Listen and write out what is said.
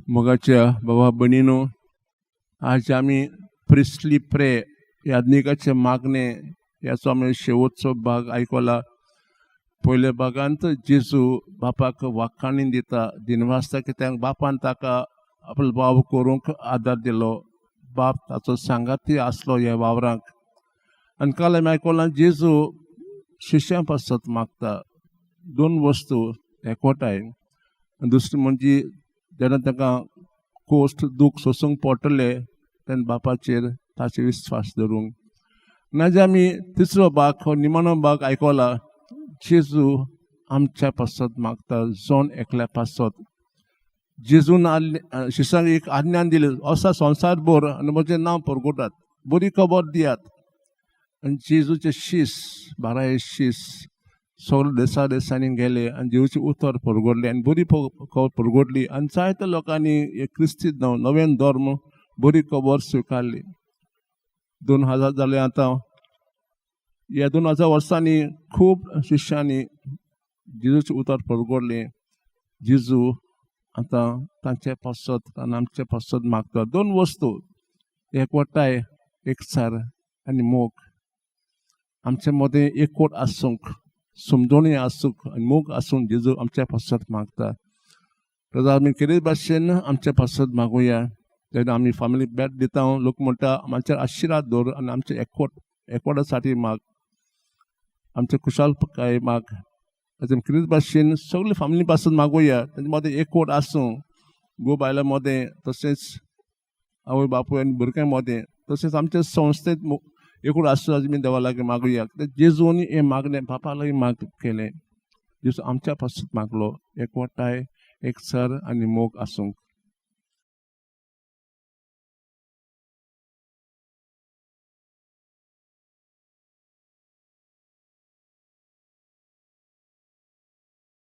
मोगाच्या बाबा भयणीनो, आज आम्ही प्रिस्टली प्रे याज्ञिकाचे मागणे याचो आमी शेवटचो भाग आयकला. पयल्या भागांत जेजू बापाक वाखाणी दिता, दिनवासता कित्याक बापान ताका आपलो भाव करूंक आदार दिलो. बाप ताचो सांगाती आसलो ह्या वावरांक. आनी काल आमी आयकलां जेजू शिश्यां पासत मागता. दोन वस्तू एकवटाय. दुसरी म्हणजे जेन्ना ताका कोश्ट दूख सोसूंक पडटले तेन्ना बापाचेर ताचे विस्वास धरूंक. नाजाल्यार आमी तिसरो भाग हो निमाणो भाग आयकला. जेजू आमच्या पासत मागता, जोन एकल्या पासत. जेजून शिश्यांक एक आज्ञान दिली, असा संवसार भर आनी म्हजें नांव परगटात, बरी खबर दियात. आनी जेजूचे शीश 12 शीश सगळे देशांनी गेले आनी जेजूचे उतर परगडले आनी बरी खबर परगडली. आनी जायत्या लोकांनी हे क्रिस्ती नवें धर्म बरी खबर स्विकारली. 2000 जाले आतां. ह्या 2000 वर्सांनी खूब शिश्यांनी जेजूचे उतर परगडले. जेजू आतां तांचे पासत आनी आमचे पासत मागता. दोन वस्तू एकवटाय, एकचार आनी मोग. आमचे मदें एकवट आसूंक, समजणी आसूंक आनी मोग आसूंक जेजू आमच्या पासत मागता. तर आमी कितें भाशेन आमच्या पासत मागुया. तेन्ना आमी फॅमिली भेट दिता. लोक म्हणटा आमचेर आशिर्वाद दवर आनी आमचे एकवटा साठी माग, आमचे खुशालकाय माग. कितें भाशेन सगळे फॅमिली पासून मागुया. तेजे मदें एकवट आसूं, घोव बायलां मदें, तशेंच आवय बापूय आनी भुरग्यां मदें, तशेंच आमच्या संस्थेंत एकवट आसूं आमी देवा लागीं मागुया. जेजून हे मागणें बापा लागीं माग केलें. जेजू आमच्या पासून मागलो, एकवटाय, एकचार आनी मोग आसूंक.